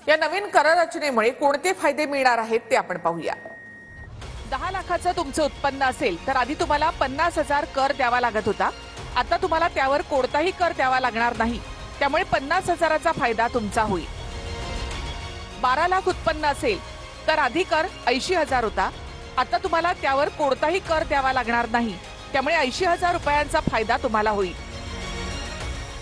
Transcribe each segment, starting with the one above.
या नवीन कर रचनेमुळे कोणते फायदे मिळणार आहेत ते आपण पाहूया। 10 लाखाचं तुमचं उत्पन्न असेल तर आधी तुम्हाला 50,000 कर द्यावा लागत होता। आता तुम्हाला त्यावर कोणताही कर द्यावा लागणार नाही, त्यामुळे 50,000चा फायदा तुमचा होईल। 12 लाख उत्पन्न असेल तर आधी कर 80,000 होता, आता तुम्हाला त्यावर कोणताही कर द्यावा लागणार नाही, त्यामुळे 80,000 रुपयांचा फायदा तुम्हाला होईल।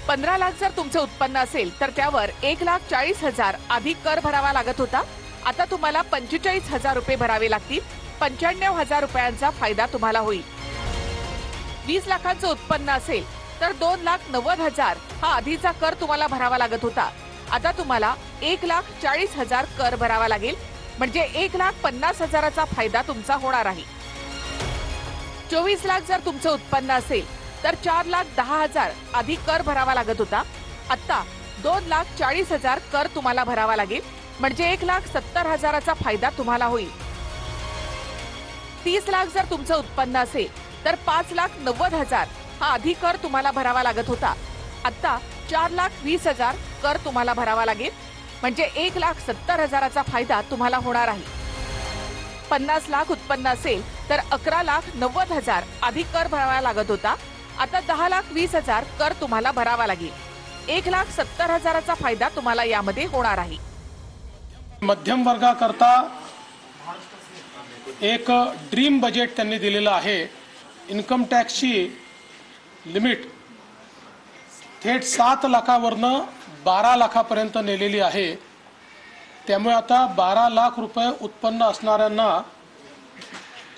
15 लाख जर तुमचं उत्पन्न असेल तर त्यावर 1,40,000 आधी कर भरावा लागत होता, आता तुम्हाला 45,000 रुपये भरावे लागतील। 95,000 रुपयांचा फायदा तुम्हाला होईल। 20 लाखांचं उत्पन्न असेल तर 2,90,000 हा आधीचा कर तुम्हाला भरावा लागत होता, आता तुम्हाला 1,40,000 कर भरावा लागेल, म्हणजे 1,50,000चा फायदा तुमचा होणार आहे। 24 लाख जर तुमचं उत्पन्न असेल तर 4,10,000 आधी कर भरावा लागत होता, आता 2,40,000 कर तुम्हाला भरावा लागेल, म्हणजे 1,70,000चा फायदा तुम्हाला होईल। 30 लाख जर तुमचं उत्पन्न असेल तर 5,90,000 हा आधी कर तुम्हाला भरावा लागत होता, आता 4,20,000 कर तुम्हाला भरावा लागेल, म्हणजे 1,70,000चा फायदा तुम्हाला होणार आहे। 50 लाख उत्पन्न असेल तर 11,90,000 आधी कर भरावा लागत होता, आता 10,20,000 कर तुम्हाला भरावा लागेल। 1,70,000चा फायदा तुम्हाला यामध्ये होणार आहे। मध्यम वर्गाकरता एक ड्रीम बजेट त्यांनी दिलेलं आहे। इन्कम टॅक्सची लिमिट थेट 7 लाखावरनं 12 लाखापर्यंत नेलेली आहे, त्यामुळे आता 12 लाख रुपये उत्पन्न असणाऱ्यांना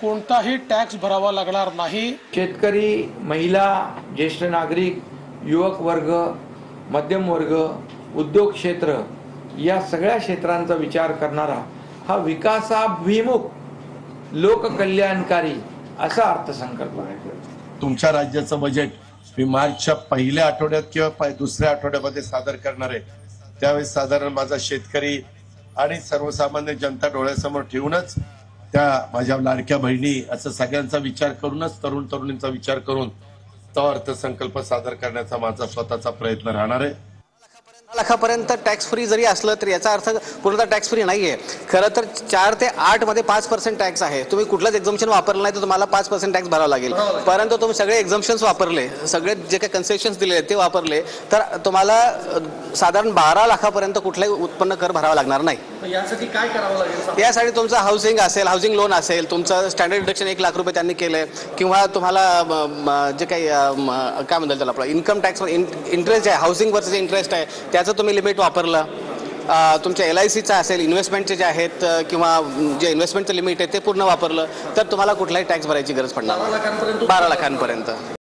कोणताही टॅक्स भरावा लागणार नाही। शेतकरी, महिला, ज्येष्ठ नागरिक, युवक वर्ग, मध्यम वर्ग, उद्योग क्षेत्र या सगळ्या क्षेत्रांचा विचार करणारा हा विकासाभिमुख लोककल्याणकारी असा अर्थसंकल्प आहे। तुमच्या राज्याचं बजेट मी मार्चच्या पहिल्या आठवड्यात किंवा दुसऱ्या आठवड्यामध्ये सादर करणार आहे, त्यावेळेस साधारण माझा शेतकरी आणि सर्वसामान्य जनता डोळ्यासमोर ठेवूनच त्या माझ्या लाडक्या बहिणी असं सगळ्यांचा विचार करूनच तरुण तरुणींचा विचार करून तो अर्थसंकल्प सादर करण्याचा माझा स्वतःचा प्रयत्न राहणार आहे। लाखापर्यंत टॅक्स फ्री जरी असलं तर याचा अर्थ पूर्णतः टॅक्स फ्री नाहीये। खरं तर 4 ते 8 मध्ये 5% टॅक्स आहे। तुम्ही कुठलंच एक्झम्पशन वापरलं नाही तर तुम्हाला 5% टॅक्स भरावा लागेल, परंतु तुम्ही सगळे एक्झम्पशन्स वापरले, सगळे जे काही कन्सेशन्स दिले ते वापरले तर तुम्हाला साधारण 12 लाखापर्यंत कुठलाही उत्पन्न कर भरावा लागणार नाही। यासाठी काय करावं लागेल? यासाठी तुमचं हाऊसिंग असेल, हाऊसिंग लोन असेल, तुमचं स्टँडर्ड डिडक्शन 1 लाख रुपये त्यांनी केलंय, किंवा तुम्हाला जे काही काय म्हणतात त्याला आपलं इन्कम टॅक्स इंटरेस्ट आहे, हाऊसिंगवरचं जे इंटरेस्ट आहे त्याचं तुम्ही लिमिट वापरलं, तुमच्या LICचं असेल, इन्व्हेस्टमेंटचे जे आहेत किंवा जे इन्व्हेस्टमेंटचं लिमिट आहे ते पूर्ण वापरलं तर तुम्हाला कुठलाही टॅक्स भरायची गरज पडणार नाही। 12 लाखांपर्यंत